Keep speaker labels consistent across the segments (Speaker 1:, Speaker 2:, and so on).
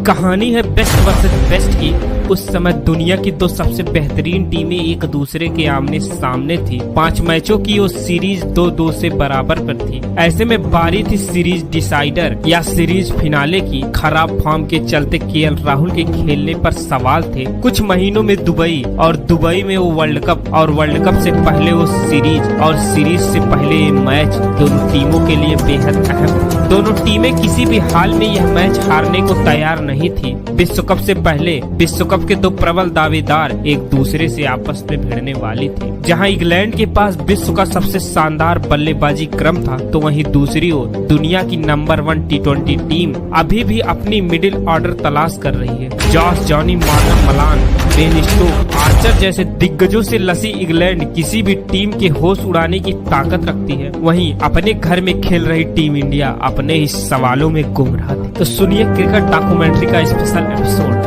Speaker 1: कहानी है best versus best की। उस समय दुनिया की दो सबसे बेहतरीन टीमें एक दूसरे के आमने सामने थी। 5 मैचों की वो सीरीज 2-2 से बराबर पर थी। ऐसे में बारी थी सीरीज डिसाइडर या सीरीज फिनाले की। खराब फॉर्म के चलते केएल राहुल के खेलने पर सवाल थे। कुछ महीनों में दुबई और दुबई में वो वर्ल्ड कप और वर्ल्ड कप से पहले वो सीरीज और सीरीज से पहले ये मैच दोनों टीमों के लिए बेहद अहम। दोनों टीमें किसी भी हाल में यह मैच हारने को तैयार नहीं थी। विश्व कप से पहले विश्व कप के दो प्रबल दावेदार एक दूसरे से आपस में भिड़ने वाली थी। जहां इंग्लैंड के पास विश्व का सबसे शानदार बल्लेबाजी क्रम था, तो वहीं दूसरी ओर दुनिया की नंबर 1 T20 टीम अभी भी अपनी मिडिल ऑर्डर तलाश कर रही है। Jos Jonny, Morgan Malan, Ben Stokes, Archer जैसे दिग्गजों से लसी इंग्लैंड किसी भी टीम के होश उड़ाने की ताकत रखती है। वहीं अपने घर में खेल रही टीम इंडिया अपने ही सवालों में गुमराह थी। तो सुनिए क्रिकेट डॉक्यूमेंट्री का स्पेशल एपिसोड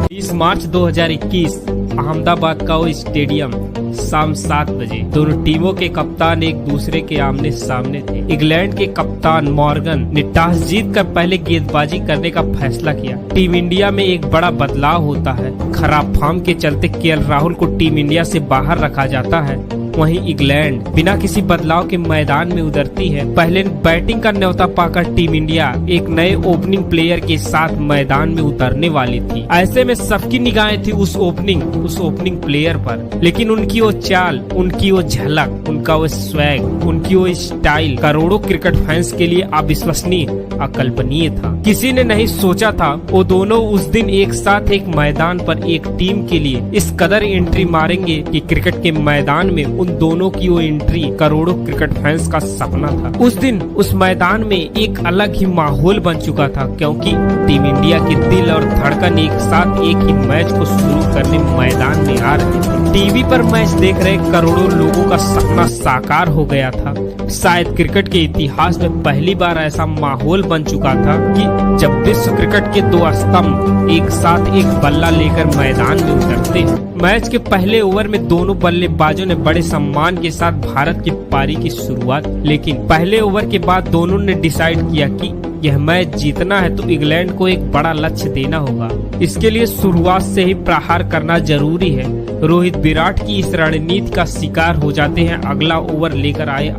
Speaker 1: 30 मार्च 2021 अहमदाबाद का वो स्टेडियम। शाम 7 बजे दोनों टीमों के कप्तान एक दूसरे के आमने सामने थे। इंग्लैंड के कप्तान मॉर्गन ने टॉस जीतकर पहले गेंदबाजी करने का फैसला किया। टीम इंडिया में एक बड़ा बदलाव होता है। खराब फॉर्म के चलते केएल राहुल को टीम इंडिया से बाहर रखा जाता है। वहीं इंग्लैंड बिना किसी बदलाव के मैदान में उतरती है। पहले बैटिंग का न्योता पाकर टीम इंडिया एक नए ओपनिंग प्लेयर के साथ मैदान में उतरने वाली थी। ऐसे में सबकी निगाहें थी उस ओपनिंग प्लेयर पर। लेकिन उनकी वो चाल, उनकी वो झलक, उनका वो स्वैग, उनकी वो स्टाइल करोड़ों क्रिकेट फैंस के लिए अविश्वसनीय, अकल्पनीय था। किसी ने नहीं सोचा था वो दोनों उस दिन एक साथ एक मैदान पर एक टीम के लिए इस कदर एंट्री मारेंगे कि क्रिकेट के मैदान में उन दोनों की वो एंट्री करोड़ों क्रिकेट फैंस का सपना था। उस दिन उस मैदान में एक अलग ही माहौल बन चुका था, क्योंकि टीम इंडिया के दिल और धड़कन एक साथ एक ही मैच को शुरू करने मैदान में आ रहे थे। टीवी पर मैच देख रहे करोड़ों लोगों का सपना साकार हो गया था। शायद क्रिकेट के इतिहास में पहली बार ऐसा माहौल बन चुका था कि जब विश्व क्रिकेट के दो स्तंभ एक साथ एक बल्ला लेकर मैदान में उतरते हैं। मैच के पहले ओवर में दोनों बल्लेबाजों ने बड़े सम्मान के साथ भारत की पारी की शुरुआत। लेकिन पहले ओवर के बाद दोनों ने डिसाइड किया कि यह मैच जीतना है तो इंग्लैंड को एक बड़ा लक्ष्य देना होगा। इसके लिए शुरुआत से ही प्रहार करना जरूरी है। रोहित विराट की इस रणनीति का शिकार हो जाते हैं। अगला ओवर लेकर आए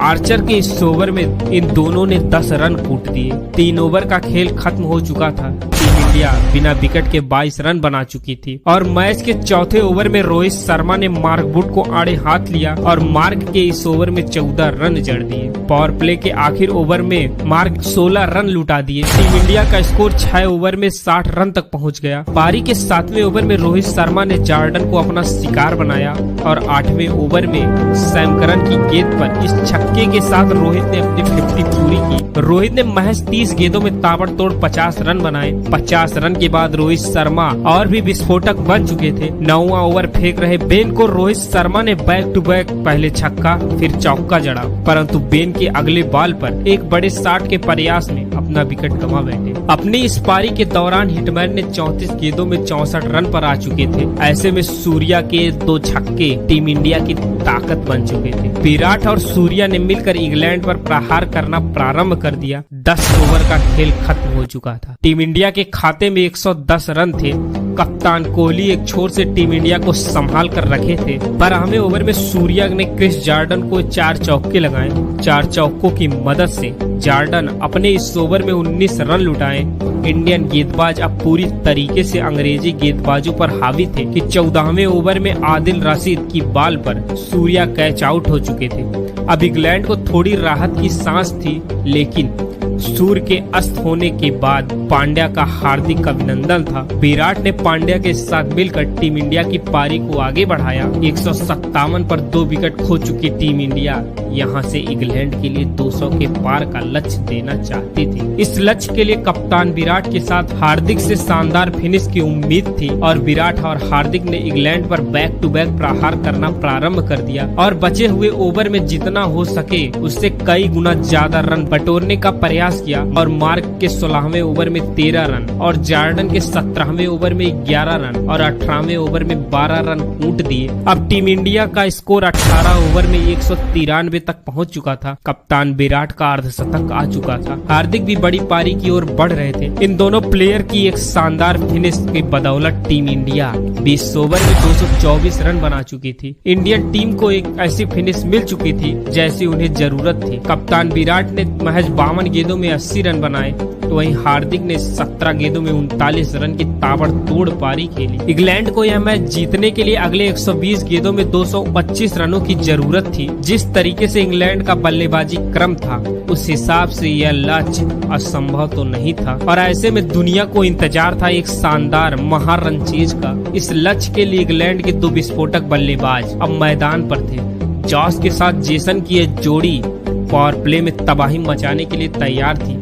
Speaker 1: आर्चर के इस ओवर में इन दोनों ने 10 रन कूट दिए। 3 ओवर का खेल खत्म हो चुका था। टीम इंडिया बिना विकेट के 22 रन बना चुकी थी और मैच के चौथे ओवर में रोहित शर्मा ने मार्क वुड को आड़े हाथ लिया और मार्क के इस ओवर में 14 रन जड़ दिए। पावर प्ले के आखिर ओवर में मार्क 16 रन लुटा दिए। टीम इंडिया का स्कोर 6 ओवर में 60 रन तक पहुंच गया। पारी के 7वें ओवर में रोहित शर्मा ने जॉर्डन को अपना शिकार बनाया और 8वें ओवर में सैम करन की गेंद पर इस छक्के के साथ रोहित ने अपनी 50 पूरी की। रोहित ने महज 30 गेंदों में ताबड़तोड़ 50 रन बनाए। 50 रन के बाद रोहित शर्मा और भी विस्फोटक बन चुके थे। 9वां ओवर फेंक रहे बेन को रोहित शर्मा ने बैक टू बैक पहले छक्का फिर चौका जड़ा, परंतु बेन के अगले बॉल पर एक बड़े शॉट के प्रयास में अपना विकेट गंवा बैठे। अपनी इस पारी के दौरान हिटमैन ने 34 गेंदों में 64 रन पर आ चुके थे। ऐसे में सूर्या के 2 छक्के टीम इंडिया की ताकत बन चुके थे। विराट और सूर्या ने मिलकर इंग्लैंड पर प्रहार करना प्रारंभ कर दिया। 10 ओवर का खेल खत्म हो चुका था। टीम इंडिया के खाते में 110 रन थे। कप्तान कोहली एक छोर से टीम इंडिया को संभाल कर रखे थे। 12वें ओवर में सूर्या ने क्रिस जॉर्डन को 4 चौके लगाए। 4 चौकों की मदद से जॉर्डन अपने इस ओवर में 19 रन लुटाए। इंडियन गेंदबाज अब पूरी तरीके से अंग्रेजी गेंदबाजों पर हावी थे कि 14वें ओवर में आदिल रशीद की बॉल पर सूर्या कैच आउट हो चुके थे। अब इंग्लैंड को थोड़ी राहत की सांस थी, लेकिन सूर्य के अस्त होने के बाद पांड्या का हार्दिक अभिनंदन था। विराट ने पांड्या के साथ मिलकर टीम इंडिया की पारी को आगे बढ़ाया। 157 पर 2 विकेट खो चुकी टीम इंडिया यहां से इंग्लैंड के लिए 200 के पार का लक्ष्य देना चाहती थी। इस लक्ष्य के लिए कप्तान विराट के साथ हार्दिक से शानदार फिनिश की उम्मीद थी और विराट और हार्दिक ने इंग्लैंड पर बैक टू बैक प्रहार करना प्रारंभ कर दिया और बचे हुए ओवर में जितना हो सके उससे कई गुना ज्यादा रन बटोरने का प्रयास प्रयास किया और मार्क के 16वें ओवर में 13 रन और जॉर्डन के 17वें ओवर में 11 रन और 18वें ओवर में 12 रन कूट दिए। अब टीम इंडिया का स्कोर 18 ओवर में 193 तक पहुंच चुका था। कप्तान विराट का अर्धशतक आ चुका था। हार्दिक भी बड़ी पारी की ओर बढ़ रहे थे। इन दोनों प्लेयर की एक शानदार फिनिश की बदौलत टीम इंडिया 20 ओवर में 224 रन बना चुकी थी। इंडियन टीम को एक ऐसी फिनिश मिल चुकी थी जैसी उन्हें जरूरत थी। कप्तान विराट ने महज 52 गेंदों में 80 रन बनाए, तो वहीं हार्दिक ने 17 गेंदों में 39 रन की ताबड़तोड़ पारी खेली। इंग्लैंड को यह मैच जीतने के लिए अगले 120 गेंदों में 225 रनों की जरूरत थी। जिस तरीके से इंग्लैंड का बल्लेबाजी क्रम था, उस हिसाब से यह लक्ष्य असंभव तो नहीं था और ऐसे में दुनिया को इंतजार था एक शानदार महारनचेज का। इस लक्ष्य के लिए इंग्लैंड के 2 विस्फोटक बल्लेबाज अब मैदान पर थे। जॉस के साथ जेसन की यह जोड़ी पावर प्ले में तबाही मचाने के लिए तैयार थी,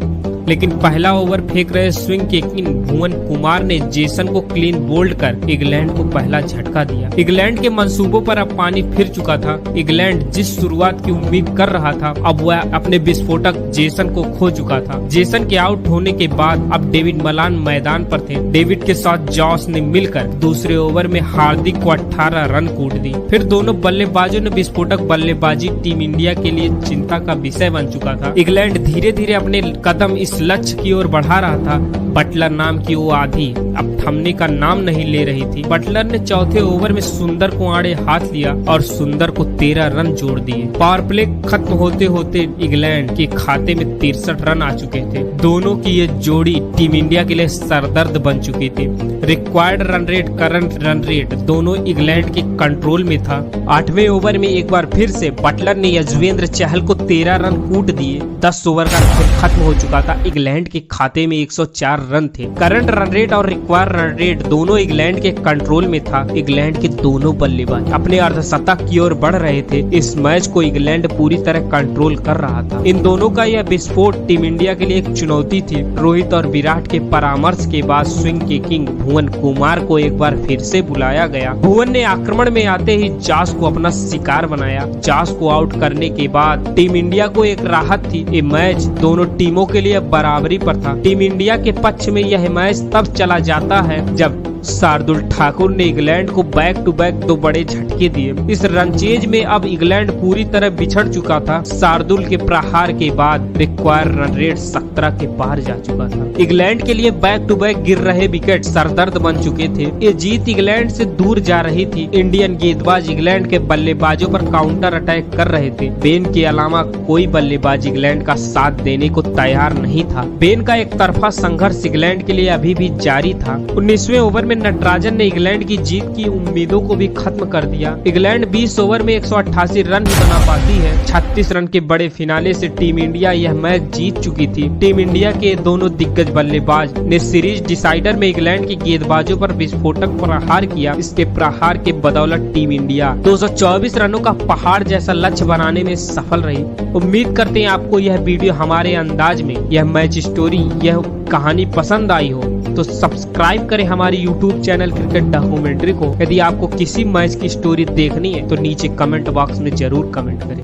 Speaker 1: लेकिन पहला ओवर फेंक रहे स्विंग के किंग भुवन कुमार ने जेसन को क्लीन बोल्ड कर इंग्लैंड को पहला झटका दिया। इंग्लैंड के मंसूबों पर अब पानी फिर चुका था। इंग्लैंड जिस शुरुआत की उम्मीद कर रहा था, अब वह अपने विस्फोटक जेसन को खो चुका था। जेसन के आउट होने के बाद अब डेविड मलान मैदान पर थे। डेविड के साथ जॉस ने मिलकर दूसरे ओवर में हार्दिक को 18 रन कूट दी। फिर दोनों बल्लेबाजों ने विस्फोटक बल्लेबाजी टीम इंडिया के लिए चिंता का विषय बन चुका था। इंग्लैंड धीरे धीरे अपने कदम इस लक्ष्य की ओर बढ़ा रहा था। बटलर नाम की वो आधी अब थमने का नाम नहीं ले रही थी। बटलर ने चौथे ओवर में सुंदर को आड़े हाथ लिया और सुंदर को 13 रन जोड़ दिए। पावर प्ले खत्म होते होते इंग्लैंड के खाते में 63 रन आ चुके थे। दोनों की ये जोड़ी टीम इंडिया के लिए सरदर्द बन चुकी थी। Required run rate, current run rate दोनों इंग्लैंड के कंट्रोल में था। 8वें ओवर में एक बार फिर से बटलर ने यजवेंद्र चहल को 13 रन कूट दिए। 10 ओवर का खेल खत्म हो चुका था। इंग्लैंड के खाते में 104 रन थे। करंट रन रेट और रिक्वायर्ड रन रेट दोनों इंग्लैंड के कंट्रोल में था। इंग्लैंड के दोनों बल्लेबाज अपने अर्धशतक की ओर बढ़ रहे थे। इस मैच को इंग्लैंड पूरी तरह कंट्रोल कर रहा था। इन दोनों का यह विस्फोट टीम इंडिया के लिए एक चुनौती थी। रोहित और विराट के परामर्श के बाद स्विंग के किंग भुवन कुमार को एक बार फिर से बुलाया गया। भुवन ने आक्रमण में आते ही जॉस को अपना शिकार बनाया। जॉस को आउट करने के बाद टीम इंडिया को एक राहत थी। ये मैच दोनों टीमों के लिए बराबरी पर था। टीम इंडिया के पक्ष में यह मैच तब चला जाता है जब शार्दुल ठाकुर ने इंग्लैंड को बैक टू बैक 2 बड़े झटके दिए। इस रनचेज में अब इंग्लैंड पूरी तरह बिछड़ चुका था। शार्दुल के प्रहार के बाद रिक्वायर्ड रन रेट 17 के पार जा चुका था। इंग्लैंड के लिए बैक टू बैक गिर रहे विकेट सरदर्द बन चुके थे। ये जीत इंग्लैंड से दूर जा रही थी। इंडियन गेंदबाज इंग्लैंड के बल्लेबाजों पर काउंटर अटैक कर रहे थे। बेन के अलावा कोई बल्लेबाज इंग्लैंड का साथ देने को तैयार नहीं था। बेन का एक तरफा संघर्ष इंग्लैंड के लिए अभी भी जारी था। 19वें ओवर में नटराजन ने इंग्लैंड की जीत की उम्मीदों को भी खत्म कर दिया। इंग्लैंड 20 ओवर में 188 रन ही बना पाती है। 36 रन के बड़े फिनाले से टीम इंडिया यह मैच जीत चुकी थी। टीम इंडिया के दोनों दिग्गज बल्लेबाज ने सीरीज डिसाइडर में इंग्लैंड के गेंदबाजों पर विस्फोटक प्रहार किया। इसके प्रहार के बदौलत टीम इंडिया 224 रनों का पहाड़ जैसा लक्ष्य बनाने में सफल रही। उम्मीद करते हैं आपको यह वीडियो हमारे अंदाज में, यह मैच स्टोरी, यह कहानी पसंद आई हो तो सब्सक्राइब करें हमारी YouTube चैनल क्रिकेट डॉक्यूमेंट्री को। यदि आपको किसी मैच की स्टोरी देखनी है तो नीचे कमेंट बॉक्स में जरूर कमेंट करें।